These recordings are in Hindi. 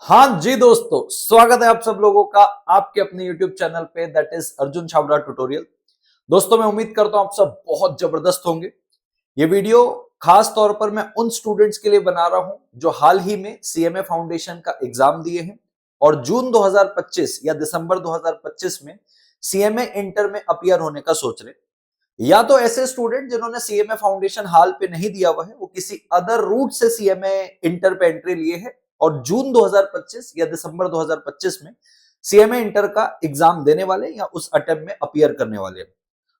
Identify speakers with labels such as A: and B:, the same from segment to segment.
A: हाँ जी दोस्तों, स्वागत है आप सब लोगों का आपके अपने YouTube चैनल पे, that is Arjun Chhabra tutorial. दोस्तों, मैं उम्मीद करता हूं आप सब बहुत जबरदस्त होंगे। ये वीडियो खास तौर पर मैं उन स्टूडेंट्स के लिए बना रहा हूं जो हाल ही में सीएमए फाउंडेशन का एग्जाम दिए हैं और जून 2025 या दिसंबर 2025 में सीएमए इंटर में अपीयर होने का सोच रहे हैं। या तो ऐसे स्टूडेंट जिन्होंने सीएमए फाउंडेशन हाल पे नहीं दिया हुआ है, वो किसी अदर रूट से सीएमए इंटर पे एंट्री लिए है और जून 2025 या दिसंबर 2025 में सीएमए इंटर का एग्जाम देने वाले या उस अटेम्प्ट में अपीयर करने वाले हैं।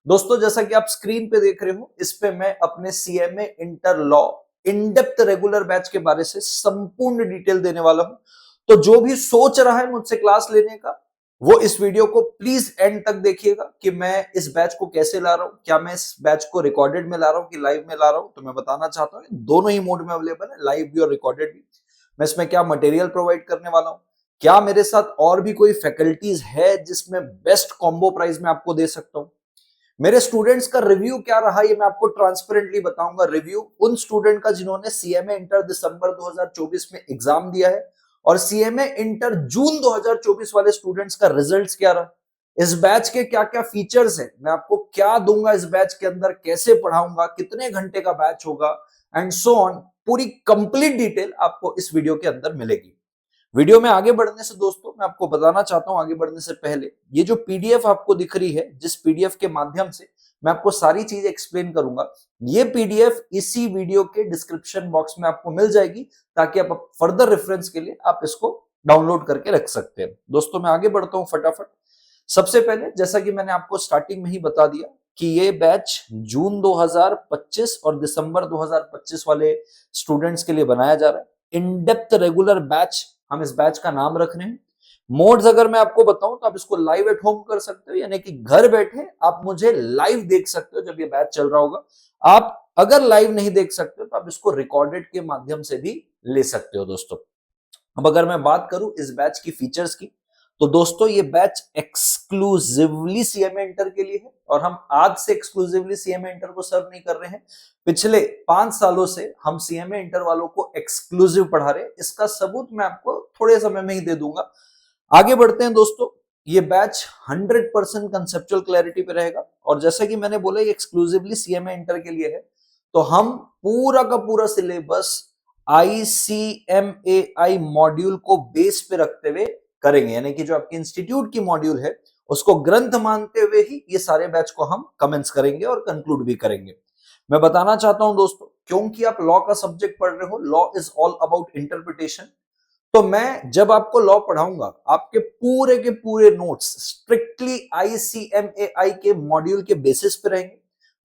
A: दोस्तों, जैसा कि आप स्क्रीन पे देख रहे हो, इस पे मैं अपने CMA inter law in depth regular batch के बारे से संपूर्ण डिटेल देने वाला हूं। तो जो भी सोच रहा है मुझसे क्लास लेने का, वो इस वीडियो को प्लीज एंड तक देखिएगा कि मैं इस बैच को कैसे ला रहा हूं। क्या मैं इस बैच को रिकॉर्डेड में ला रहा हूं कि लाइव में ला रहा हूं? तो मैं बताना चाहता हूं दोनों ही मोड में अवेलेबल है, लाइव भी और रिकॉर्डेड भी। मैं इसमें क्या मटेरियल प्रोवाइड करने वाला हूं, क्या मेरे साथ और भी कोई फैकल्टीज है जिसमें बेस्ट कॉम्बो प्राइस में आपको दे सकता हूं, मेरे स्टूडेंट्स का रिव्यू क्या रहा, ये मैं आपको ट्रांसपेरेंटली बताऊंगा। रिव्यू उन स्टूडेंट का जिन्होंने सीएमए इंटर दिसंबर 2024 में एग्जाम दिया है और सीएमए इंटर जून 2024 वाले स्टूडेंट्स का रिजल्ट्स क्या रहा, इस बैच के क्या क्या फीचर्स हैं, मैं आपको क्या दूंगा इस बैच के अंदर, कैसे पढ़ाऊंगा, कितने घंटे का बैच होगा एंड सो ऑन। पूरी कंप्लीट डिटेल आपको इस वीडियो के अंदर मिलेगी। वीडियो में आगे बढ़ने से दोस्तों, मैं आपको बताना चाहता हूं आगे बढ़ने से पहले, ये जो पीडीएफ आपको दिख रही है, जिस पीडीएफ के माध्यम से मैं आपको सारी चीजें एक्सप्लेन करूंगा, ये पीडीएफ इसी वीडियो के डिस्क्रिप्शन बॉक्स में आपको मिल जाएगी, ताकि आप फर्दर रेफरेंस के लिए आप इसको डाउनलोड करके रख सकते हैं। दोस्तों, मैं आगे बढ़ता हूं फटाफट। सबसे पहले, जैसा कि मैंने आपको स्टार्टिंग में ही बता दिया कि ये बैच जून 2025 और दिसंबर 2025 वाले स्टूडेंट्स के लिए बनाया जा रहा है। इन डेप्थ रेगुलर बैच हम इस बैच का नाम रख रहे हैं। मोड्स अगर मैं आपको बताऊं तो आप इसको लाइव एट होम कर सकते हो, यानी कि घर बैठे आप मुझे लाइव देख सकते हो जब ये बैच चल रहा होगा। आप अगर लाइव नहीं देख सकते हो तो आप इसको रिकॉर्डेड के माध्यम से भी ले सकते हो। दोस्तों, अब अगर मैं बात करूं इस बैच की फीचर्स की, तो दोस्तों ये बैच एक्सक्लूसिवली सीएमए इंटर के लिए है और हम आज से एक्सक्लूसिवली सीएमए इंटर को सर्व नहीं कर रहे हैं। पिछले 5 सालों से हम सीएमए इंटर वालों को एक्सक्लूसिव पढ़ा रहे हैं। इसका सबूत मैं आपको थोड़े समय में ही दे दूंगा। आगे बढ़ते हैं दोस्तों। ये बैच 100% कंसेप्चुअल क्लैरिटी पे रहेगा और जैसा कि मैंने बोला ये एक्सक्लूसिवली सीएमए इंटर के लिए है, तो हम पूरा का पूरा सिलेबस ICMAI मॉड्यूल को बेस पे रखते हुए करेंगे, यानी कि जो आपके इंस्टीट्यूट की मॉड्यूल है उसको ग्रंथ मानते हुए ही ये सारे बैच को हम कमेंस करेंगे और कंक्लूड भी करेंगे। मैं बताना चाहता हूं दोस्तों, क्योंकि आप लॉ का सब्जेक्ट पढ़ रहे हो, law is all about interpretation, तो मैं जब आपको लॉ पढ़ाऊंगा आपके पूरे के पूरे नोट्स स्ट्रिक्टली ICMAI के मॉड्यूल के बेसिस पे रहेंगे।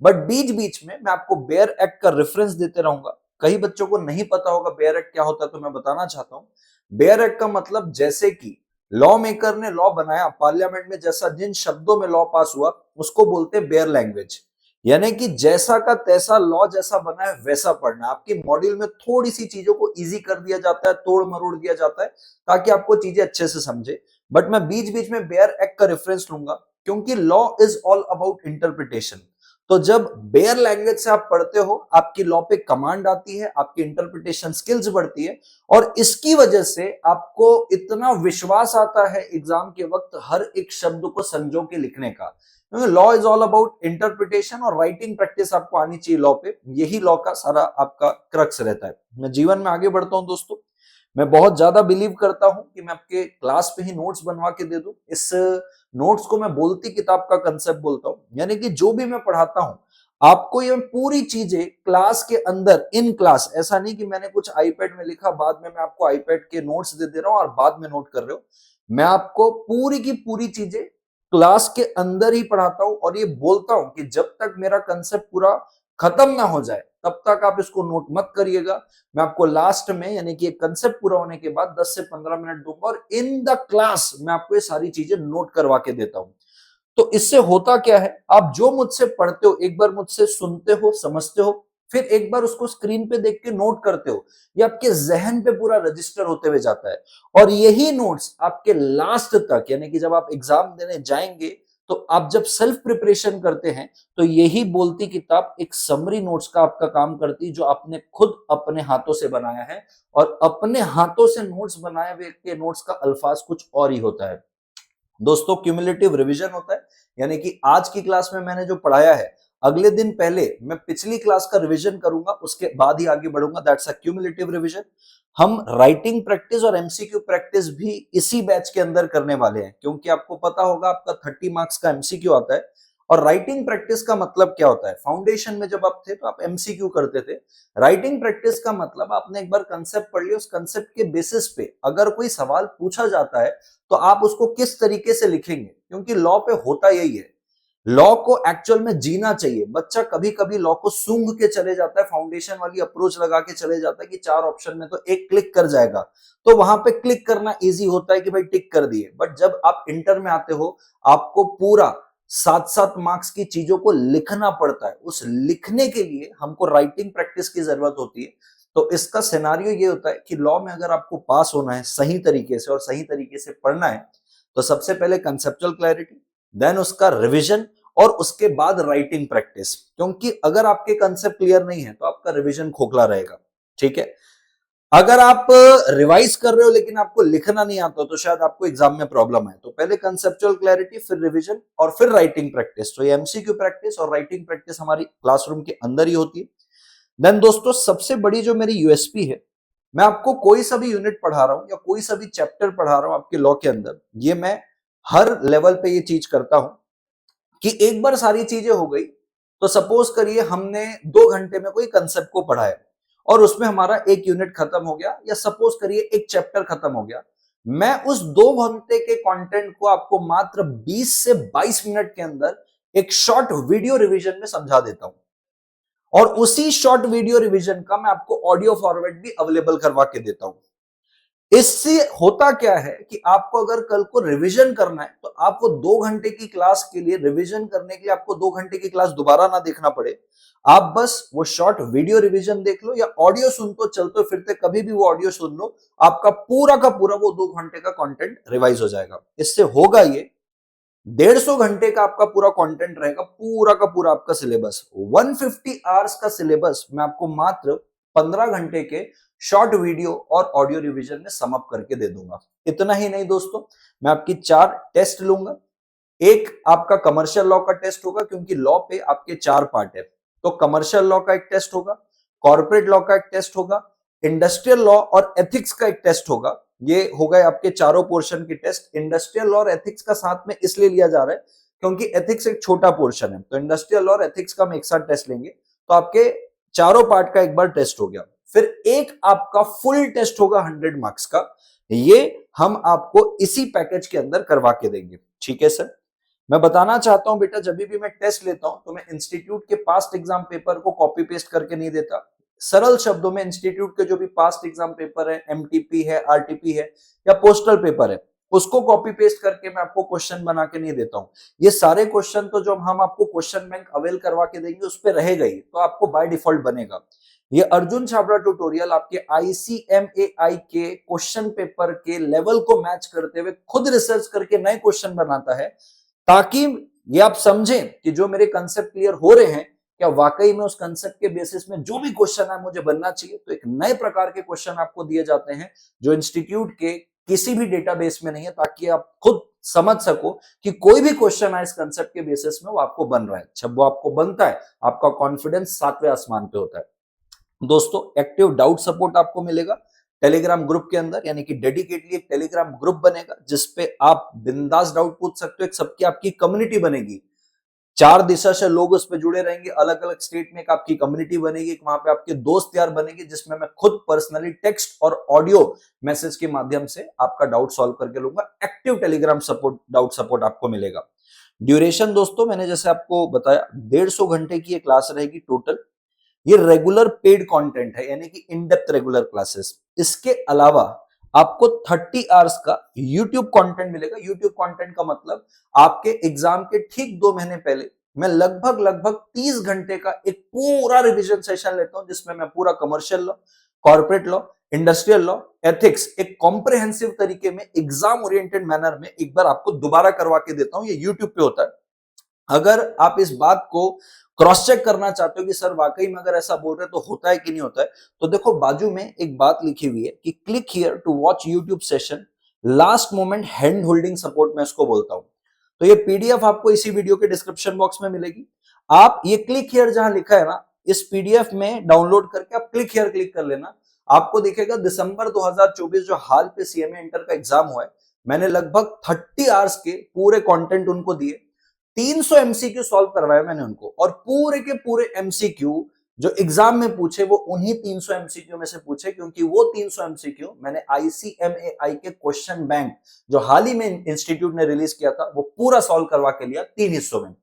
A: बट बीच बीच में मैं आपको बेयर एक्ट का रेफरेंस देते रहूंगा। कई बच्चों को नहीं पता होगा बेयर एक्ट क्या होता है, तो मैं बताना चाहता हूं। बेयर एक्ट का मतलब, जैसे कि लॉ मेकर ने लॉ बनाया पार्लियामेंट में, जैसा जिन शब्दों में लॉ पास हुआ उसको बोलते हैं बेयर लैंग्वेज, यानी कि जैसा का तैसा लॉ जैसा बना है वैसा पढ़ना। आपके मॉड्यूल में थोड़ी सी चीजों को इजी कर दिया जाता है, तोड़ मरोड़ दिया जाता है ताकि आपको चीजें अच्छे से समझे। बट मैं बीच बीच में बेयर एक्ट का रेफरेंस लूंगा, क्योंकि law is all about interpretation. तो जब बेयर लैंग्वेज से आप पढ़ते हो, आपकी लॉ पे कमांड आती है, आपकी इंटरप्रिटेशन स्किल्स बढ़ती है और इसकी वजह से आपको इतना विश्वास आता है एग्जाम के वक्त हर एक शब्द को संजो के लिखने का। Law is all about interpretation और राइटिंग प्रैक्टिस आपको आनी चाहिए लॉ पे, यही लॉ का सारा आपका क्रक्स रहता है। मैं जीवन में आगे बढ़ता हूं दोस्तों, मैं बहुत ज्यादा बिलीव करता हूं कि मैं आपके क्लास पे ही नोट्स बनवा के दे दूं। इस नोट्स को मैं बोलती किताब का कंसेप्ट बोलता हूं, यानी कि जो भी मैं पढ़ाता हूं आपको ये पूरी चीजें क्लास के अंदर इन क्लास, ऐसा नहीं कि मैंने कुछ आईपैड में लिखा बाद में मैं आपको आईपैड के नोट्स दे रहा हूं और बाद में नोट कर रहे हो। मैं आपको पूरी की पूरी चीजें क्लास के अंदर ही पढ़ाता हूं और ये बोलता हूं कि जब तक मेरा कंसेप्ट पूरा खत्म ना हो जाए तब तक आप इसको नोट मत करिएगा। मैं आपको लास्ट में, यानी कि कंसेप्ट पूरा होने के बाद 10 से 15 मिनट दूंगा और इन द क्लास मैं आपको ये सारी चीजें नोट करवा के देता हूं। तो इससे होता क्या है, आप जो मुझसे पढ़ते हो एक बार मुझसे सुनते हो, समझते हो, फिर एक बार उसको स्क्रीन पे देख के नोट करते हो, ये आपके जहन पे पूरा रजिस्टर होते हुए जाता है और यही नोट्स आपके लास्ट तक, यानी कि जब आप एग्जाम देने जाएंगे तो आप जब सेल्फ प्रिपरेशन करते हैं तो यही बोलती किताब एक समरी नोट्स का आपका काम करती है, जो आपने खुद अपने हाथों से बनाया है, और अपने हाथों से नोट्स बनाए हुए के नोट्स का अल्फाज कुछ और ही होता है दोस्तों। क्यूमुलेटिव रिवीजन होता है, यानी कि आज की क्लास में मैंने जो पढ़ाया है, अगले दिन पहले मैं पिछली क्लास का रिवीजन करूंगा, उसके बाद ही आगे बढ़ूंगा। That's a cumulative revision. हम राइटिंग प्रैक्टिस और एमसीक्यू प्रैक्टिस भी इसी बैच के अंदर करने वाले हैं, क्योंकि आपको पता होगा आपका 30 मार्क्स का एमसीक्यू आता है। और राइटिंग प्रैक्टिस का मतलब क्या होता है? फाउंडेशन में जब आप थे तो आप एमसीक्यू करते थे। राइटिंग प्रैक्टिस का मतलब आपने एक बार कंसेप्ट पढ़ लिया, उस कंसेप्ट के बेसिस पे अगर कोई सवाल पूछा जाता है तो आप उसको किस तरीके से लिखेंगे, क्योंकि लॉ पे होता यही है। लॉ को एक्चुअल में जीना चाहिए। बच्चा कभी कभी लॉ को सूंघ के चले जाता है, फाउंडेशन वाली अप्रोच लगा के चले जाता है कि 4 ऑप्शन में तो एक क्लिक कर जाएगा, तो वहां पे क्लिक करना इजी होता है कि भाई टिक कर दिए। बट जब आप इंटर में आते हो, आपको पूरा 7-7 मार्क्स की चीजों को लिखना पड़ता है। उस लिखने के लिए हमको राइटिंग प्रैक्टिस की जरूरत होती है। तो इसका सिनेरियो ये होता है कि लॉ में अगर आपको पास होना है सही तरीके से और सही तरीके से पढ़ना है, तो सबसे पहले कंसेप्चुअल क्लैरिटी, देन उसका रिवीजन, और उसके बाद राइटिंग प्रैक्टिस। क्योंकि अगर आपके कंसेप्ट क्लियर नहीं है तो आपका रिवीजन खोखला रहेगा। ठीक है, अगर आप रिवाइज कर रहे हो लेकिन आपको लिखना नहीं आता तो शायद आपको एग्जाम में प्रॉब्लम है। तो पहले कंसेप्चुअल क्लैरिटी, फिर रिवीजन, और फिर राइटिंग प्रैक्टिस। तो ये एमसीक्यू प्रैक्टिस और राइटिंग प्रैक्टिस हमारी क्लासरूम के अंदर ही होती है। देन दोस्तों, सबसे बड़ी जो मेरी यूएसपी है, मैं आपको कोई सा भी यूनिट पढ़ा रहा हूं या कोई सा भी चैप्टर पढ़ा रहा हूं आपके लॉ के अंदर, ये मैं हर लेवल पे ये चीज करता हूं कि एक बार सारी चीजें हो गई तो सपोज करिए हमने 2 घंटे में कोई कंसेप्ट को पढ़ाया और उसमें हमारा एक यूनिट खत्म हो गया, या सपोज करिए एक चैप्टर खत्म हो गया। मैं उस 2 घंटे के कंटेंट को आपको मात्र 20 से 22 मिनट के अंदर एक शॉर्ट वीडियो रिवीजन में समझा देता हूं, और उसी शॉर्ट वीडियो रिवीजन का मैं आपको ऑडियो फॉर्मेट भी अवेलेबल करवा के देता हूं। इससे होता क्या है कि आपको अगर कल को रिवीजन करना है तो आपको 2 घंटे की क्लास के लिए, रिवीजन करने के लिए आपको 2 घंटे की क्लास दोबारा ना देखना पड़े। आप बस वो शॉर्ट वीडियो रिवीजन देख लो, या ऑडियो सुन तो चलते फिरते कभी भी वो ऑडियो सुन लो, आपका पूरा का पूरा वो 2 घंटे का कंटेंट रिवाइज हो जाएगा। इससे होगा ये 150 घंटे का आपका पूरा कंटेंट रहेगा, पूरा का पूरा आपका सिलेबस 150 आवर्स का सिलेबस मैं आपको मात्र 15 घंटे के शॉर्ट वीडियो और ऑडियो रिवीजन में सम अप करके दे दूंगा। इतना ही नहीं दोस्तों, मैं आपकी 4 टेस्ट लूंगा। एक आपका कमर्शियल लॉ का टेस्ट होगा, क्योंकि लॉ पे आपके 4 पार्ट है। तो कमर्शियल लॉ का एक टेस्ट होगा, कॉर्पोरेट लॉ का एक टेस्ट होगा, इंडस्ट्रियल लॉ और एथिक्स का एक टेस्ट होगा। ये हो गए आपके चारों पोर्शन की टेस्ट। इंडस्ट्रियल लॉ और एथिक्स का साथ में इसलिए लिया जा रहा है क्योंकि एथिक्स एक छोटा पोर्शन है, तो इंडस्ट्रियल लॉ और एथिक्स का हम एक साथ टेस्ट लेंगे। तो आपके चारों पार्ट का एक बार टेस्ट हो गया। फिर एक आपका फुल टेस्ट होगा 100 मार्क्स का, ये हम आपको इसी पैकेज के अंदर करवा के देंगे। ठीक है सर, मैं बताना चाहता हूं बेटा, जब भी मैं टेस्ट लेता हूं तो मैं इंस्टीट्यूट के पास्ट एग्जाम पेपर को कॉपी पेस्ट करके नहीं देता। सरल शब्दों में इंस्टीट्यूट के जो भी पास्ट एग्जाम पेपर है, एमटीपी है, आरटीपी है, या पोस्टल पेपर है, उसको कॉपी पेस्ट करके मैं आपको क्वेश्चन बना के नहीं देता हूं। ये सारे क्वेश्चन तो जो हम आपको क्वेश्चन बैंक अवेल करवा के देंगे उस पर रहेगा ही, तो आपको बाय डिफॉल्ट बनेगा। ये अर्जुन छाबड़ा ट्यूटोरियल आपके आईसीएमएआई के क्वेश्चन पेपर के लेवल को मैच करते हुए खुद रिसर्च करके नए क्वेश्चन बनाता है, ताकि ये आप समझें कि जो मेरे कंसेप्ट क्लियर हो रहे हैं, क्या वाकई में उस कंसेप्ट के बेसिस में जो भी क्वेश्चन है मुझे बनना चाहिए। तो एक नए प्रकार के क्वेश्चन आपको दिए जाते हैं जो इंस्टीट्यूट के किसी भी डेटाबेस में नहीं है, ताकि आप खुद समझ सको कि कोई भी क्वेश्चन है इस कंसेप्ट के बेसिस में वो आपको बन रहा है। जब वो आपको बनता है, आपका कॉन्फिडेंस 7वें आसमान पे होता है। दोस्तों, एक्टिव डाउट सपोर्ट आपको मिलेगा टेलीग्राम ग्रुप के अंदर, यानी कि डेडिकेटली एक टेलीग्राम ग्रुप बनेगा जिसपे आप बिंदास डाउट पूछ सकते हो। एक सबकी आपकी कम्युनिटी बनेगी, 4 दिशा से लोग उस पर जुड़े रहेंगे। अलग अलग स्टेट में एक आपकी कम्युनिटी बनेगी, वहां पे आपके दोस्त यार बनेंगे, जिसमें मैं खुद पर्सनली टेक्स्ट और ऑडियो मैसेज के माध्यम से आपका डाउट सॉल्व करके लूंगा। Active Telegram support, doubt support आपको मिलेगा। ड्यूरेशन दोस्तों, मैंने जैसे आपको बताया 150 घंटे की ये क्लास रहेगी टोटल। ये रेगुलर पेड कंटेंट है, यानी कि इन डेप्थ रेगुलर क्लासेस। इसके अलावा आपको 30 आवर्स का YouTube कंटेंट मिलेगा। YouTube कंटेंट का मतलब आपके एग्जाम के ठीक 2 महीने पहले मैं लगभग 30 घंटे का एक पूरा रिवीजन सेशन लेता हूं, जिसमें मैं पूरा commercial law, corporate law, industrial law, ethics एक कॉम्प्रिहेंसिव तरीके में एग्जाम ओरिएंटेड मैनर में एक बार आपको दोबारा करवा के देता हूं। ये YouTube पे होता है, अगर आप इस बात को क्रॉस चेक करना चाहते हो कि सर वाकई में अगर ऐसा बोल रहे तो होता है कि नहीं होता है, तो देखो बाजू में एक बात लिखी हुई है कि click here to watch YouTube session last moment hand holding support, मैं इसको बोलता हूं। तो ये पीडीएफ आपको इसी वीडियो के डिस्क्रिप्शन बॉक्स में मिलेगी। आप ये क्लिक हियर जहां लिखा है ना, इस पीडीएफ में डाउनलोड करके आप क्लिक हियर क्लिक कर लेना। आपको दिखेगा दिसंबर 2024 जो हाल पे सीएमए इंटर का एग्जाम हुआ है, मैंने लगभग 30 आवर्स के पूरे कंटेंट उनको दिए, 300 एमसीक्यू सॉल्व करवाए मैंने उनको, और पूरे के पूरे एमसीक्यू जो एग्जाम में पूछे वो उन्हीं 300 एमसीक्यू में से पूछे, क्योंकि वो 300 एमसीक्यू मैंने आईसीएमएआई के क्वेश्चन बैंक जो हाल ही में इंस्टीट्यूट ने रिलीज किया था वो पूरा सॉल्व करवा के लिया 3 हिस्सों में।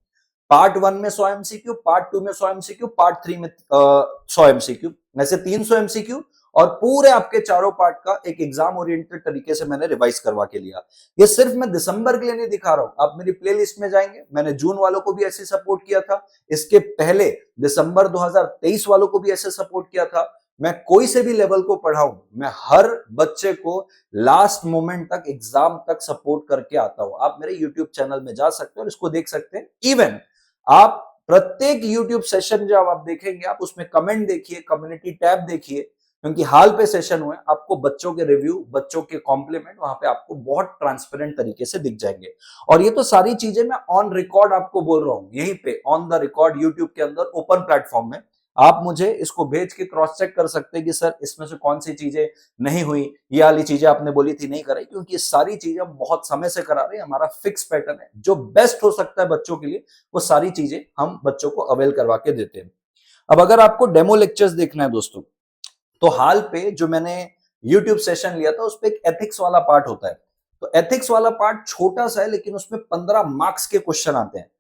A: पार्ट 1 में 100 एमसीक्यू, पार्ट 2 में 100 एमसीक्यू, पार्ट 3 में 100 एमसीक्यू, ऐसे 300 एमसीक्यू, और पूरे आपके चारों पार्ट का एक एग्जाम ओरिएंटेड तरीके से मैंने रिवाइज करवा के लिया। ये सिर्फ मैं दिसंबर के लिए नहीं दिखा रहा हूं, आप मेरी प्लेलिस्ट में जाएंगे, मैंने जून वालों को भी ऐसे सपोर्ट किया था, इसके पहले दिसंबर 2023 वालों को भी ऐसे सपोर्ट किया था। मैं कोई से भी लेवल को पढ़ाऊं, मैं हर बच्चे को लास्ट मोमेंट तक एग्जाम तक सपोर्ट करके आता हूं। आप मेरे यूट्यूब चैनल में जा सकते हो और इसको देख सकते हैं। इवन आप प्रत्येक यूट्यूब सेशन जब आप देखेंगे, आप उसमें कमेंट देखिए, कम्युनिटी टैब देखिए, क्योंकि हाल पे सेशन हुए, आपको बच्चों के रिव्यू, बच्चों के कॉम्प्लीमेंट वहां पे आपको बहुत ट्रांसपेरेंट तरीके से दिख जाएंगे। और ये तो सारी चीजें मैं ऑन रिकॉर्ड आपको बोल रहा हूं, यहीं पे ऑन द रिकॉर्ड यूट्यूब के अंदर ओपन प्लेटफॉर्म में आप मुझे इसको भेज के क्रॉस चेक कर सकते हैं कि सर इसमें से कौन सी चीजें नहीं हुई, ये वाली चीजें आपने बोली थी नहीं कराई, क्योंकि ये सारी चीजें हम बहुत समय से करा रहे हैं। हमारा फिक्स पैटर्न है, जो बेस्ट हो सकता है बच्चों के लिए वो सारी चीजें हम बच्चों को अवेल करवा के देते हैं। अब अगर आपको डेमो लेक्चर्स देखना है दोस्तों, तो हाल पे जो मैंने YouTube सेशन लिया था उस पे एक एथिक्स वाला पार्ट होता है। तो एथिक्स वाला पार्ट छोटा सा है, लेकिन उसमें 15 मार्क्स के क्वेश्चन आते हैं।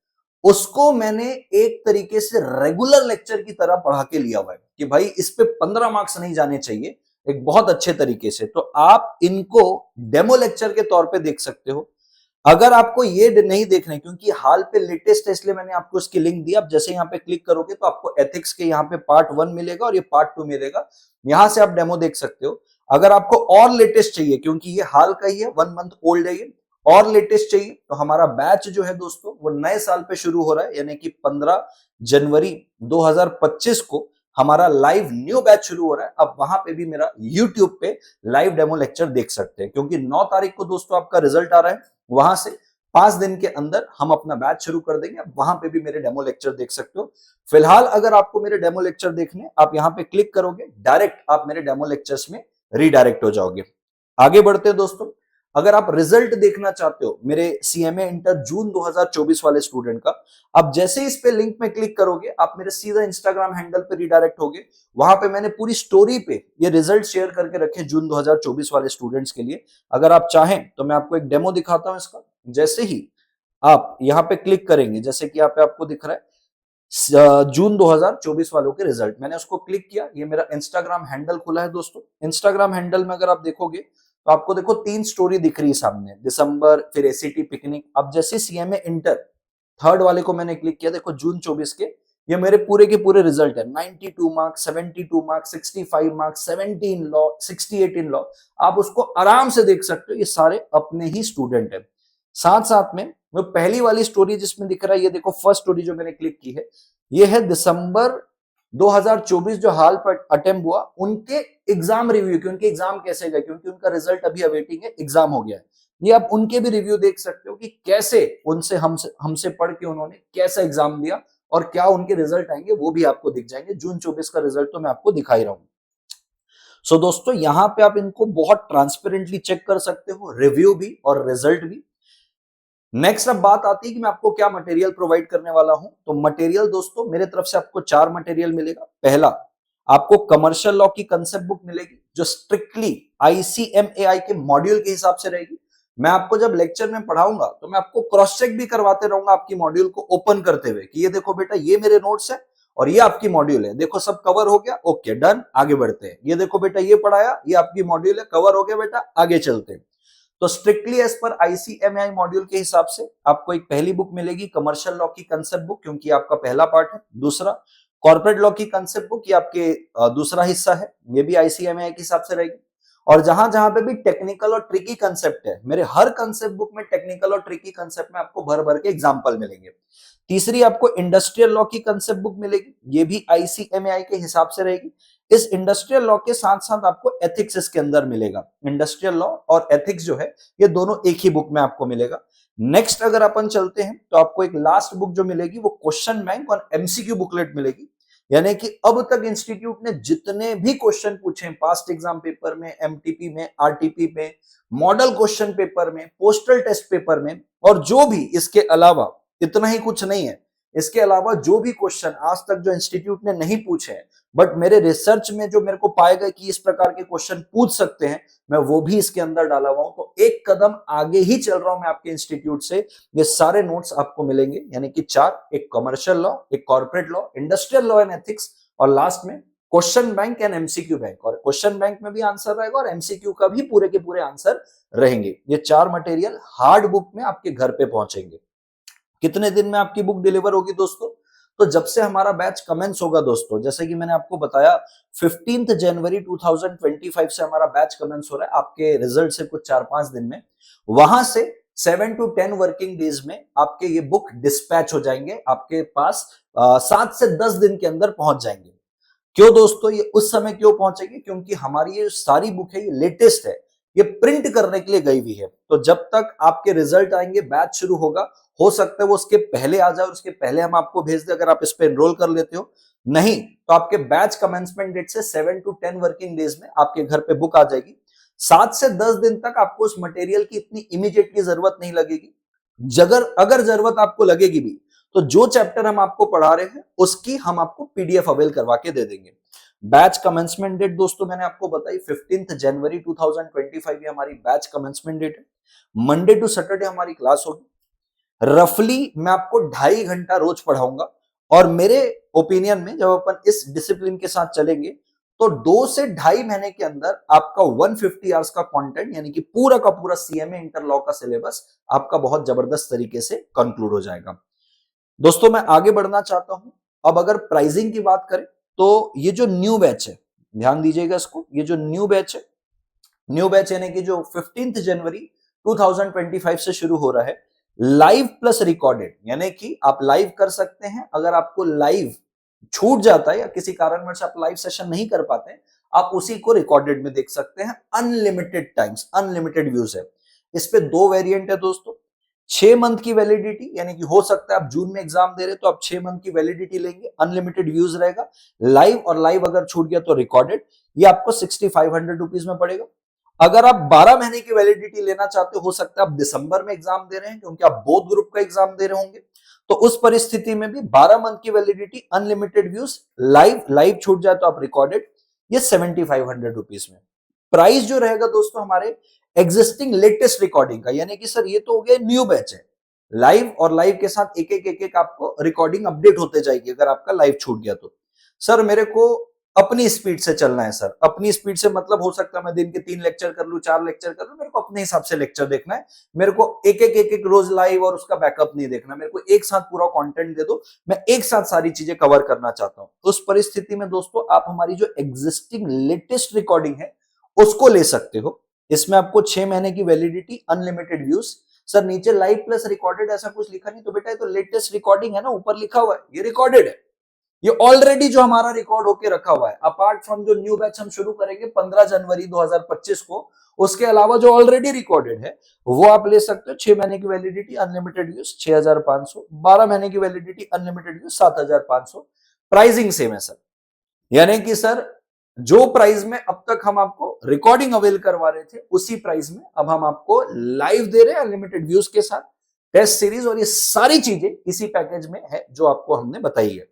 A: उसको मैंने एक तरीके से रेगुलर लेक्चर की तरह पढ़ा के लिया हुआ है कि भाई इस पे 15 मार्क्स नहीं जाने चाहिए, एक बहुत अच्छे तरीके से। तो आप इनको डेमो लेक्चर के तौर पे देख सकते हो। अगर आपको ये नहीं देखना, क्योंकि हाल पे लेटेस्ट है इसलिए मैंने आपको इसकी लिंक दी। आप जैसे यहाँ पे क्लिक करोगे तो आपको एथिक्स के यहाँ पे पार्ट 1 मिलेगा और ये पार्ट 2 मिलेगा, यहां से आप डेमो देख सकते हो। अगर आपको और लेटेस्ट चाहिए, क्योंकि ये हाल का ही है, 1 मंथ ओल्ड है ये, और लेटेस्ट चाहिए, तो हमारा बैच जो है दोस्तों वो नए साल पे शुरू हो रहा है, यानी कि 15 जनवरी 2025 को हमारा लाइव न्यू बैच शुरू हो रहा है। अब वहां पे भी मेरा यूट्यूब पे लाइव डेमो लेक्चर देख सकते हैं, क्योंकि 9 तारीख को दोस्तों आपका रिजल्ट आ रहा है। वहां से 5 दिन के अंदर हम अपना बैच शुरू कर देंगे। अब वहां पे भी मेरे डेमो लेक्चर देख सकते हो। फिलहाल अगर आपको मेरे डेमो लेक्चर देखने, आप यहां पे क्लिक करोगे, डायरेक्ट आप मेरे डेमो लेक्चर्स में रीडायरेक्ट हो जाओगे। आगे बढ़ते हैं दोस्तों। अगर आप रिजल्ट देखना चाहते हो मेरे सीएमए इंटर जून 2024 वाले स्टूडेंट का, आप जैसे ही इस पे लिंक में क्लिक करोगे, आप मेरे सीधा इंस्टाग्राम हैंडल पे रीडायरेक्ट होगे। वहां पे मैंने पूरी स्टोरी पे ये रिजल्ट शेयर करके रखे जून 2024 वाले स्टूडेंट्स के लिए। अगर आप चाहें तो मैं आपको एक डेमो दिखाता हूं इसका। जैसे ही आप यहाँ पे क्लिक करेंगे, जैसे कि यहाँ पे आपको दिख रहा है जून 2024 वालों के रिजल्ट, मैंने उसको क्लिक किया, ये मेरा इंस्टाग्राम हैंडल खुला है दोस्तों। इंस्टाग्राम हैंडल में अगर आप देखोगे तो आपको देखो 3 स्टोरी दिख रही है सामने, दिसंबर, फिर एसीटी पिकनिक। अब जैसे सीएमए इंटर थर्ड वाले को मैंने क्लिक किया, देखो जून 24 के ये मेरे पूरे के पूरे रिजल्ट है। 92 marks, 72 marks, 65 marks, 70 in law, 68 in law. आप उसको आराम से देख सकते हो, ये सारे अपने ही स्टूडेंट है। साथ साथ में वो पहली वाली स्टोरी जिसमें दिख रहा है, ये देखो फर्स्ट स्टोरी जो मैंने क्लिक की है, ये है दिसंबर 2024 जो हाल पर अटेम्प्ट हुआ उनके एग्जाम रिव्यू की। उनके एग्जाम कैसे गए, क्योंकि उनका रिजल्ट अभी अवेटिंग है, एग्जाम हो गया है। ये आप उनके भी रिव्यू देख सकते हो कि कैसे उनसे हमसे पढ़ के उन्होंने कैसा एग्जाम दिया और क्या उनके रिजल्ट आएंगे, वो भी आपको दिख जाएंगे। जून 24 का रिजल्ट तो मैं आपको दिखा ही रहा हूं। सो दोस्तों यहां पे आप इनको बहुत ट्रांसपेरेंटली चेक कर सकते हो, रिव्यू भी और रिजल्ट भी। नेक्स्ट अब बात आती है कि मैं आपको क्या मटेरियल प्रोवाइड करने वाला हूं। तो मटेरियल दोस्तों मेरे तरफ से आपको 4 मटेरियल मिलेगा। पहला, आपको कमर्शियल लॉ की कंसेप्ट बुक मिलेगी जो स्ट्रिक्टली आईसीएमएआई के मॉड्यूल के हिसाब से रहेगी। मैं आपको जब लेक्चर में पढ़ाऊंगा तो मैं आपको क्रॉस चेक भी करवाते रहूंगा आपकी मॉड्यूल को ओपन करते हुए कि ये देखो बेटा ये मेरे नोट्स है और ये आपकी मॉड्यूल है, देखो सब कवर हो गया, ओके डन, आगे बढ़ते हैं। ये देखो बेटा ये पढ़ाया, ये आपकी मॉड्यूल है, कवर हो गया बेटा, आगे चलते हैं। तो strictly as per ICMI module के हिसाब से आपको एक पहली बुक मिलेगी कमर्शियल लॉ की कंसेप्ट बुक, क्योंकि आपका पहला पार्ट है। दूसरा, कॉर्पोरेट लॉ की कंसेप्ट बुक, ये आपके दूसरा हिस्सा है, ये भी आईसीएमआई के हिसाब से रहेगी। और जहां जहां पे भी टेक्निकल और ट्रिकी कंसेप्ट है, मेरे हर कंसेप्ट बुक में टेक्निकल और ट्रिकी कंसेप्ट में आपको भर भर के एग्जांपल मिलेंगे। तीसरी आपको इंडस्ट्रियल लॉ की कंसेप्ट बुक मिलेगी, ये भी ICMAI के हिसाब से रहेगी। इस इंडस्ट्रियल लॉ के साथ साथ आपको एथिक्स इसके अंदर मिलेगा। इंडस्ट्रियल लॉ और एथिक्स जो है ये दोनों एक ही बुक में आपको मिलेगा। नेक्स्ट अगर अपन चलते हैं तो आपको एक लास्ट बुक जो मिलेगी वो क्वेश्चन बैंक और MCQ बुकलेट मिलेगी। यानी कि अब तक इंस्टीट्यूट ने जितने भी क्वेश्चन पूछे पास्ट एग्जाम पेपर में, MTP में, RTP में, मॉडल क्वेश्चन पेपर में, पोस्टल टेस्ट पेपर में, और जो भी इसके अलावा, इतना ही कुछ नहीं है, इसके अलावा जो भी क्वेश्चन आज तक जो इंस्टीट्यूट ने नहीं पूछे हैं बट मेरे रिसर्च में जो मेरे को पाएगा कि इस प्रकार के क्वेश्चन पूछ सकते हैं, मैं वो भी इसके अंदर डाला हुआ हूं। तो एक कदम आगे ही चल रहा हूं मैं आपके इंस्टीट्यूट से। ये सारे नोट्स आपको मिलेंगे, यानी कि 4, एक कमर्शियल लॉ, एक corporate law, industrial law and ethics, और लास्ट में question bank and MCQ bank. और क्वेश्चन बैंक में भी आंसर रहेगा और MCQ का भी पूरे के पूरे आंसर रहेंगे। ये 4 मटेरियल हार्ड बुक में आपके घर पे पहुंचेंगे। कितने दिन में आपकी बुक डिलीवर होगी दोस्तों? तो जब से हमारा बैच कमेंस होगा दोस्तों, जैसे कि मैंने आपको बताया 15 जनवरी 2025 से हमारा बैच कमेंस हो रहा है, आपके रिजल्ट से कुछ 4-5 दिन में। वहां से 7 to 10 वर्किंग डेज में आपके ये बुक डिस्पैच हो जाएंगे, आपके पास 7 से 10 दिन के अंदर पहुंच जाएंगे। क्यों दोस्तों ये उस समय क्यों पहुंचेगी? क्योंकि हमारी ये सारी बुक है, ये लेटेस्ट है, ये प्रिंट करने के लिए गई हुई है। तो जब तक आपके रिजल्ट आएंगे, बैच शुरू होगा, हो सकता है वो उसके पहले आ जाए और उसके पहले हम आपको भेज दें अगर आप इस पे एनरोल कर लेते हो। नहीं तो आपके बैच कमेंसमेंट डेट से 7 to 10 वर्किंग डेज में आपके घर पे बुक आ जाएगी। 7 से 10 दिन तक आपको उस मटेरियल की इतनी इमीडिएटली जरूरत नहीं लगेगी। अगर जरूरत आपको लगेगी भी तो जो चैप्टर हम आपको पढ़ा रहे हैं उसकी हम आपको PDF अवेल करवा के दे देंगे। बैच कमेंसमेंट डेट दोस्तों मैंने आपको बताई 15 जनवरी 2025 ये हमारी बैच कमेंसमेंट डेट है। मंडे टू सैटरडे हमारी क्लास होगी। रफली मैं आपको 2.5 घंटा रोज पढ़ाऊंगा, और मेरे ओपिनियन में जब अपन इस डिसिप्लिन के साथ चलेंगे तो 2 से 2.5 महीने के अंदर आपका 150 आवर्स का कंटेंट, यानी कि पूरा का पूरा CMA इंटर लॉ का सिलेबस आपका बहुत जबरदस्त तरीके से कंक्लूड हो जाएगा। दोस्तों मैं आगे बढ़ना चाहता हूं। अब अगर प्राइसिंग की बात करें तो ये जो न्यू बैच है, ध्यान दीजिएगा इसको, ये जो न्यू बैच है, न्यू बैच यानी कि जो 15 जनवरी 2025 से शुरू हो रहा है, लाइव प्लस रिकॉर्डेड, यानी कि आप लाइव कर सकते हैं। अगर आपको लाइव छूट जाता है या किसी कारणवश आप लाइव सेशन नहीं कर पाते हैं, आप उसी को रिकॉर्डेड में देख सकते हैं। अनलिमिटेड टाइम्स, अनलिमिटेड व्यूज है। इस पे 2 वेरिएंट है दोस्तों। 6 मंथ की वैलिडिटी, यानी कि हो सकता है आप जून में एग्जाम दे रहे तो आप 6 मंथ की वैलिडिटी लेंगे, अनलिमिटेड व्यूज रहेगा। लाइव और लाइव अगर छूट गया तो रिकॉर्डेड, ये आपको 6500 रुपीज में पड़ेगा। अगर आप 12 महीने की वैलिडिटी लेना चाहते हो सकता है आप दिसंबर में एग्जाम दे रहे हैं क्योंकि आप बोथ ग्रुप का एग्जाम दे रहे होंगे, तो उस परिस्थिति में भी 12 मंथ की वैलिडिटी, अनलिमिटेड व्यूज, लाइव छूट जाए तो आप रिकॉर्डेड, ये 7500 रुपीज में। प्राइस जो रहेगा दोस्तों हमारे एग्जिस्टिंग लेटेस्ट रिकॉर्डिंग का, यानी कि सर ये तो हो गया न्यू बैच है, लाइव और लाइव के साथ एक आपको रिकॉर्डिंग अपडेट होते जाएगी अगर आपका लाइव छूट गया तो। सर मेरे को अपनी स्पीड से चलना है सर, अपनी स्पीड से मतलब हो सकता है मैं दिन के 3 लेक्चर कर लूं, 4 लेक्चर कर लूं, मेरे को अपने हिसाब से लेक्चर देखना है, मेरे को एक रोज लाइव और उसका बैकअप नहीं देखना, मेरे को एक साथ पूरा कंटेंट दे दो, मैं एक साथ सारी चीजें कवर करना चाहता हूं। उस परिस्थिति में दोस्तों आप हमारी जो एग्जिस्टिंग लेटेस्ट रिकॉर्डिंग है उसको ले सकते हो। इसमें आपको 6 महीने की वैलिडिटी, अनलिमिटेड व्यूज। सर नीचे लाइव प्लस रिकॉर्डेड ऐसा कुछ लिखा नहीं, तो बेटा ये तो लेटेस्ट रिकॉर्डिंग है ना, ऊपर लिखा हुआ है ये रिकॉर्डेड है, ये ऑलरेडी जो हमारा रिकॉर्ड होके रखा हुआ है। अपार्ट फ्रॉम जो न्यू बैच हम शुरू करेंगे 15 जनवरी 2025 को, उसके अलावा जो ऑलरेडी रिकॉर्डेड है वो आप ले सकते हो। 6 महीने की वैलिडिटी, अनलिमिटेड व्यूज 6500, 12 महीने की validity, unlimited views 7500। Pricing same है सर, यानी कि सर जो प्राइस में अब तक हम आपको रिकॉर्डिंग अवेल करवा रहे थे उसी प्राइस में अब हम आपको लाइव दे रहे हैं, अनलिमिटेड व्यूज के साथ, टेस्ट सीरीज, और ये सारी चीजें इसी पैकेज में है जो आपको हमने बताई है।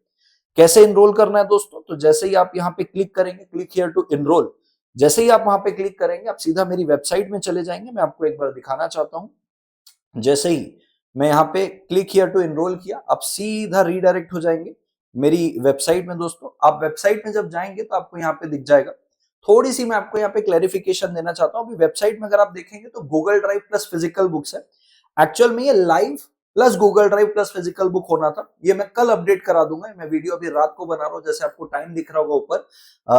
A: कैसे इनरोल करना है दोस्तों? तो जैसे ही आप यहाँ पे क्लिक करेंगे, क्लिक हियर टू इनरोल, जैसे ही आप वहां पे क्लिक करेंगे आप सीधा मेरी वेबसाइट में चले जाएंगे। मैं आपको एक बार दिखाना चाहता हूं। जैसे ही मैं यहाँ पे क्लिक हियर टू इनरोल किया, आप सीधा रीडायरेक्ट हो जाएंगे मेरी वेबसाइट में। दोस्तों आप वेबसाइट में जब जाएंगे तो आपको यहाँ पे दिख जाएगा, थोड़ी सी मैं आपको यहाँ पे क्लैरिफिकेशन देना चाहता हूँ। अभी वेबसाइट में अगर आप देखेंगे तो Google drive plus physical books है, एक्चुअल में ये live plus Google drive plus physical book होना था। ये मैं कल अपडेट करा दूंगा, मैं वीडियो अभी रात को बना रहा हूँ, जैसे आपको टाइम दिख रहा होगा ऊपर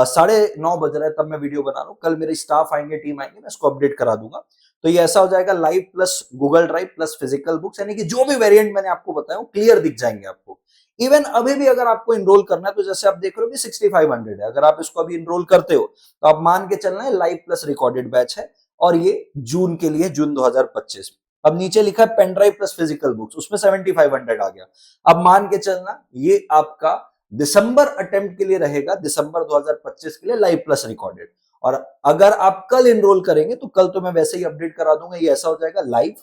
A: 9:30 बज रहा है तब मैं वीडियो बना रहा हूँ। कल मेरे स्टाफ आएंगे, टीम आएंगे, मैं इसको अपडेट करा दूंगा। तो ये ऐसा हो जाएगा live plus Google drive plus physical books, यानी कि जो भी वेरिएंट मैंने आपको बताया वो क्लियर दिख जाएंगे आपको। इवन अभी भी अगर आपको इनरोल करना है तो जैसे आप देख रहे हो कि 6500 है, अगर आप इसको अभी इनरोल करते हो तो आप मान के चलना है लाइव प्लस रिकॉर्डेड बैच है, और ये जून के लिए, जून 2025। अब नीचे लिखा है pen drive plus physical books, उसमें 7500 आ गया। अब मान के चलना ये आपका दिसंबर अटेम्प्ट के लिए रहेगा, दिसंबर 2025 के लिए लाइव प्लस रिकॉर्डेड। और अगर आप कल इनरोल करेंगे तो कल तो मैं वैसे ही अपडेट करा दूंगा, ये ऐसा हो जाएगा लाइव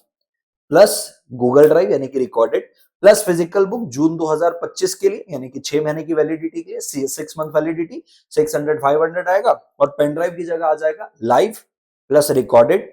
A: प्लस गूगल ड्राइव यानी कि रिकॉर्डेड प्लस फिजिकल बुक जून 2025 के लिए, यानी कि 6 महीने की वैलिडिटी के लिए 6 मंथ वैलिडिटी, 600 500 आएगा। और पेन ड्राइव की जगह आ जाएगा live plus recorded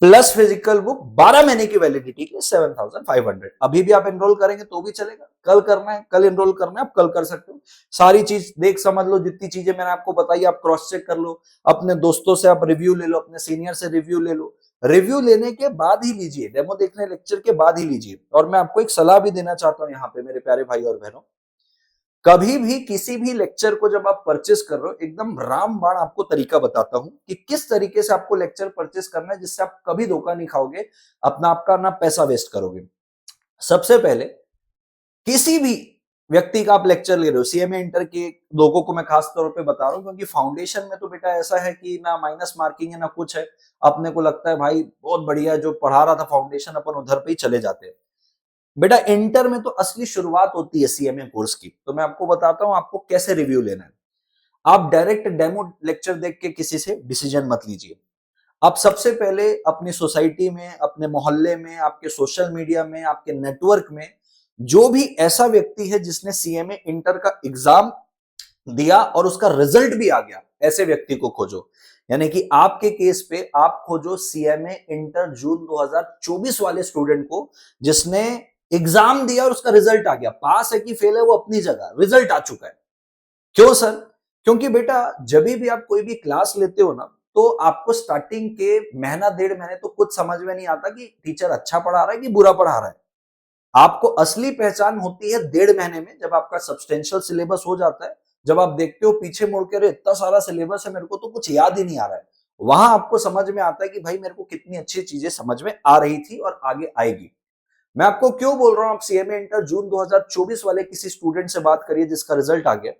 A: plus physical book 12 महीने की वैलिडिटी के लिए 7500। अभी भी आप एनरोल करेंगे तो भी चलेगा, कल करना है कल एनरोल करना है आप कल कर सकते हो। सारी चीज देख समझ लो, जितनी चीजें मैंने आपको बताई आप क्रॉस चेक कर लो, अपने दोस्तों से आप रिव्यू ले लो, अपने सीनियर से रिव्यू ले लो। रिव्यू लेने के बाद ही लीजिए, डेमो देखने लेक्चर के बाद ही लीजिए। और मैं आपको एक सलाह भी देना चाहता हूं यहाँ पे मेरे प्यारे भाई और बहनों, कभी भी किसी भी लेक्चर को जब आप परचेस कर रहे हो, एकदम रामबाण आपको तरीका बताता हूं कि किस तरीके से आपको लेक्चर परचेस करना है जिससे आप कभी धोखा नहीं खाओगे, अपना आपका ना पैसा वेस्ट करोगे। सबसे पहले किसी भी व्यक्ति का आप लेक्चर ले रहे हो, सीएमए इंटर के लोगों को मैं खास तौर पे बता रहा हूं, क्योंकि फाउंडेशन में तो बेटा ऐसा है कि ना माइनस मार्किंग है ना कुछ है, अपने को लगता है भाई बहुत बढ़िया जो पढ़ा रहा था फाउंडेशन, अपन उधर पे ही चले जाते हैं। बेटा इंटर में तो असली शुरुआत होती है सीएमए कोर्स की, तो मैं आपको बताता हूं आपको कैसे रिव्यू लेना है। आप डायरेक्ट डेमो लेक्चर देख के किसी से डिसीजन मत लीजिए। आप सबसे पहले अपनी सोसाइटी में, अपने मोहल्ले में, आपके सोशल मीडिया में, आपके नेटवर्क में जो भी ऐसा व्यक्ति है जिसने सीएमए इंटर का एग्जाम दिया और उसका रिजल्ट भी आ गया, ऐसे व्यक्ति को खोजो। यानी कि आपके केस पे आप खोजो सीएमए इंटर जून 2024 वाले स्टूडेंट को जिसने एग्जाम दिया और उसका रिजल्ट आ गया, पास है कि फेल है वो अपनी जगह, रिजल्ट आ चुका है। क्यों सर? क्योंकि बेटा जब भी आप कोई भी क्लास लेते हो ना, तो आपको स्टार्टिंग के महीना 1.5 महीने तो कुछ समझ में नहीं आता कि टीचर अच्छा पढ़ा रहा है कि बुरा पढ़ा रहा है। आपको असली पहचान होती है 1.5 महीने में, जब आपका सब्सटेंशियल सिलेबस हो जाता है, जब आप देखते हो पीछे मुड़ के, अरे इतना सारा सिलेबस है मेरे को तो कुछ याद ही नहीं आ रहा है। वहां आपको समझ में आता है कि भाई मेरे को कितनी अच्छी चीजें समझ में आ रही थी और आगे आएगी। मैं आपको क्यों बोल रहा हूं आप सीएमए इंटर जून 2024 वाले किसी स्टूडेंट से बात करिए जिसका रिजल्ट आ गया,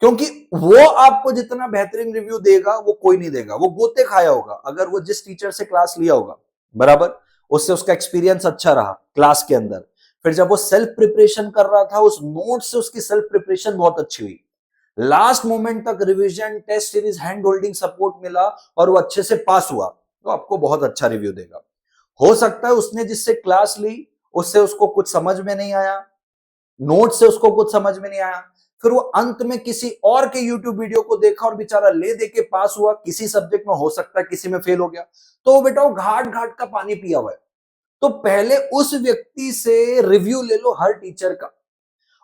A: क्योंकि वो आपको जितना बेहतरीन रिव्यू देगा वो कोई नहीं देगा। वो गोते खाया होगा, अगर वो जिस टीचर से क्लास लिया होगा बराबर, उससे उसका एक्सपीरियंस अच्छा रहा क्लास के अंदर, फिर जब वो सेल्फ प्रिपरेशन कर रहा था उस नोट से उसकी सेल्फ प्रिपरेशन बहुत अच्छी हुई, लास्ट मोमेंट तक revision test series hand holding support मिला और वो अच्छे से पास हुआ, तो आपको बहुत अच्छा रिव्यू देगा। हो सकता है उसने जिससे क्लास ली उससे उसको कुछ समझ में नहीं आया, नोट से उसको कुछ समझ में नहीं आया, फिर वो अंत में किसी और के यूट्यूब वीडियो को देखा और बेचारा ले दे के पास हुआ, किसी सब्जेक्ट में हो सकता है किसी में फेल हो गया, तो बेटा वो घाट घाट का पानी पिया हुआ है। तो पहले उस व्यक्ति से रिव्यू ले लो हर टीचर का,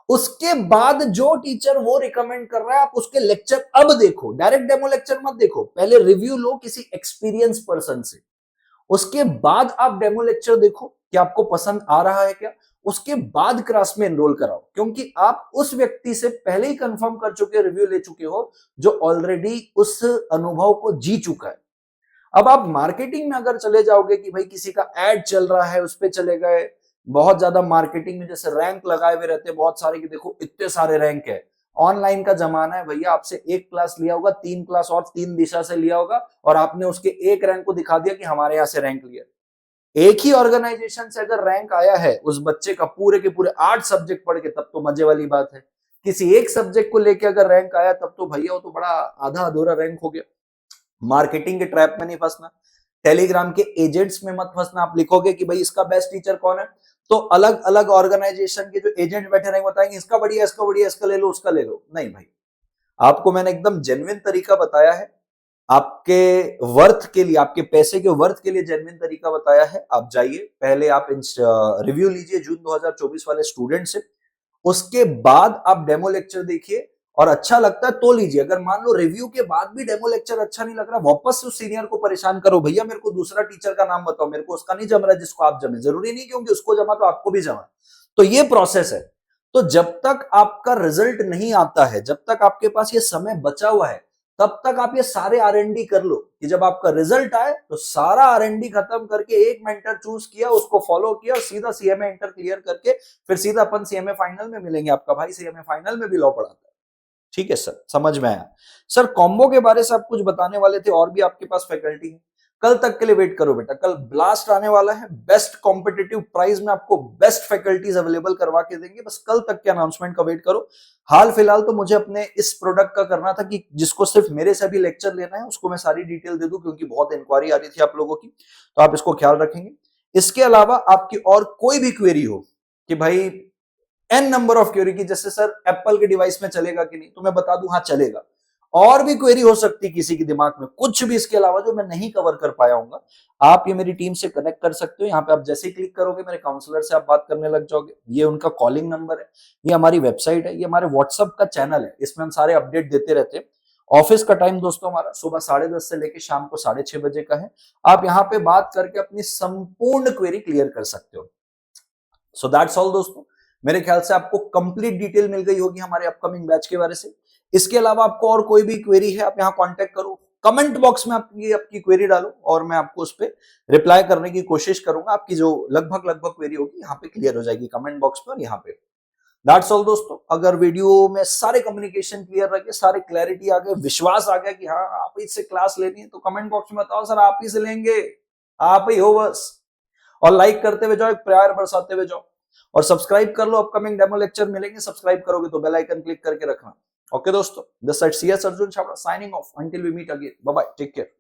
A: उसके बाद जो टीचर वो रिकमेंड कर रहा है आप उसके लेक्चर अब देखो, डायरेक्ट डेमो लेक्चर मत देखो, पहले रिव्यू लो किसी एक्सपीरियंस पर्सन से, उसके बाद आप डेमो लेक्चर देखो कि आपको पसंद आ रहा है क्या, उसके बाद क्लास में एनरोल कराओ, क्योंकि आप उस व्यक्ति से पहले ही कंफर्म कर चुके, रिव्यू ले चुके हो, जो ऑलरेडी उस अनुभव को जी चुका है। अब आप मार्केटिंग में अगर चले जाओगे कि भाई किसी का एड चल रहा है उस पर चले गए, बहुत ज्यादा मार्केटिंग में जैसे रैंक लगाए हुए रहते हैं बहुत सारे कि देखो इतने सारे रैंक है, ऑनलाइन का जमाना है भैया, आपसे एक क्लास लिया होगा, 3 क्लास और 3 दिशा से लिया होगा और आपने उसके एक रैंक को दिखा दिया कि हमारे यहां से रैंक लिया। एक ही ऑर्गेनाइजेशन से अगर रैंक आया है उस बच्चे का पूरे के पूरे 8 सब्जेक्ट पढ़ के, तब तो मजे वाली बात है। किसी एक सब्जेक्ट को लेके अगर रैंक आया तब तो भैया वो तो बड़ा आधा अधूरा रैंक हो गया। मार्केटिंग के ट्रैप में नहीं फंसना, टेलीग्राम के एजेंट्स में मत फंसना। आप लिखोगे कि भाई इसका बेस्ट टीचर कौन है, तो अलग अलग ऑर्गेनाइजेशन के जो एजेंट बैठे रहेंगे बताएंगे इसका बढ़िया, इसका बढ़िया, इसका ले लो, उसका ले लो। नहीं भाई, आपको मैंने एकदम जेन्युइन तरीका बताया है, आपके वर्थ के लिए, आपके पैसे के वर्थ के लिए जेन्युइन तरीका बताया है। आप जाइए पहले आप रिव्यू लीजिए जून 2024 वाले स्टूडेंट से, उसके बाद आप डेमो लेक्चर देखिए और अच्छा लगता है तो लीजिए। अगर मान लो रिव्यू के बाद भी डेमो लेक्चर अच्छा नहीं लग रहा, वापस से उस सीनियर को परेशान करो, भैया मेरे को दूसरा टीचर का नाम बताओ, मेरे को उसका नहीं जम रहा जिसको आप जमे, जरूरी नहीं क्योंकि उसको जमा तो आपको भी जमा। तो ये प्रोसेस है। तो जब तक आपका रिजल्ट नहीं आता है, जब तक आपके पास ये समय बचा हुआ है, तब तक आप ये सारे R&D कर लो कि जब आपका रिजल्ट आए तो सारा R&D खत्म करके एक मेंटर चूज किया, उसको फॉलो किया और सीधा CMA इंटर क्लियर करके फिर सीधा अपन CMA फाइनल में मिलेंगे। आपका भाई CMA फाइनल में भी लॉ पढ़ाता है। ठीक है सर, समझ में आया। सर कॉम्बो के बारे से आप कुछ बताने वाले थे, और भी आपके पास फैकल्टी है? कल तक के लिए वेट करो बेटा, कल ब्लास्ट आने वाला है, बेस्ट कॉम्पिटिटिव प्राइस में आपको बेस्ट फैकल्टीज अवेलेबल करवा के देंगे। बस कल तक के अनाउंसमेंट का वेट करो। हाल फिलहाल तो मुझे अपने इस प्रोडक्ट का करना था कि जिसको सिर्फ मेरे से भी लेक्चर लेना है उसको मैं सारी डिटेल दे दूं, क्योंकि बहुत इंक्वायरी आ रही थी आप लोगों की, तो आप इसको ख्याल रखेंगे। इसके अलावा आपकी और कोई भी क्वेरी हो कि भाई एन नंबर ऑफ क्वेरी की, जैसे सर एप्पल के डिवाइस में चलेगा कि नहीं, तो मैं बता दूं हाँ चलेगा। और भी क्वेरी हो सकती है किसी के दिमाग में, कुछ भी इसके अलावा जो मैं नहीं कवर कर पाया हूँ, आप ये मेरी टीम से कनेक्ट कर सकते हो। यहाँ पे आप जैसे ही क्लिक करोगे मेरे काउंसलर से आप बात करने लग जाओगे। ये उनका कॉलिंग नंबर है, ये हमारी वेबसाइट है, ये हमारे व्हाट्सएप का चैनल है, इसमें हम सारे अपडेट देते रहते हैं। ऑफिस का टाइम दोस्तों हमारा सुबह 10:30 से लेकर शाम को 6:30 बजे का है। आप यहाँ पे बात करके अपनी संपूर्ण क्वेरी क्लियर कर सकते हो। सो दैट्स ऑल दोस्तों, मेरे ख्याल से आपको कंप्लीट डिटेल मिल गई होगी हमारे अपकमिंग बैच के बारे से। इसके अलावा आपको और कोई भी क्वेरी है आप यहाँ कांटेक्ट करो, कमेंट बॉक्स में आपकी क्वेरी डालो और मैं आपको उस पर रिप्लाई करने की कोशिश करूंगा। आपकी जो लगभग क्वेरी होगी यहाँ पे क्लियर हो जाएगी कमेंट बॉक्स में और यहाँ पे। दैट्स ऑल दोस्तों, अगर वीडियो में सारे कम्युनिकेशन क्लियर रह गए, सारे क्लैरिटी आ गए, विश्वास आ गया कि हाँ आप ही से क्लास लेनी है, तो कमेंट बॉक्स में बताओ सर आप ही से लेंगे, आप ही हो बस। और लाइक करते हुए जाओ, एक प्यार बरसाते हुए जाओ और सब्सक्राइब कर लो। अपकमिंग डेमो लेक्चर मिलेंगे, सब्सक्राइब करोगे तो बेल आइकन क्लिक करके रखना। ओके दोस्तों, this side CS Arjun Chhabra signing off, until we meet again, bye bye, take care.